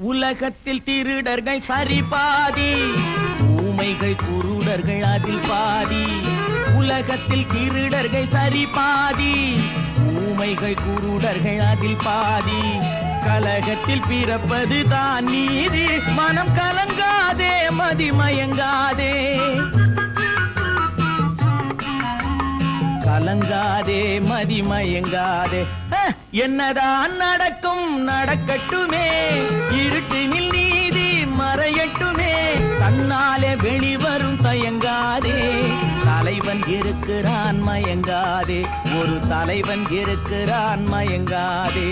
உலகத்தில் திருடர்கள் சரி பாதி, ஊமைகள் குருடர்கள் அதில் பாதி. உலகத்தில் திருடர்கள் சரி பாதி, ஊமைகள் குருடர்கள் அதில் பாதி. கலகத்தில் பிறப்பது தான் நீதி, மனம் கலங்காதே மதிமயங்காதே, கலங்காதே மதிமயங்காதே. என்னதான் நடக்கும் நடக்கட்டுமே, இருட்டினில் நீதி மறையட்டுமே, தன்னாலே வெளிவரும் தயங்காதே. தலைவன் இருக்கிறான் மயங்காதே, ஒரு தலைவன் இருக்கிறான் மயங்காதே.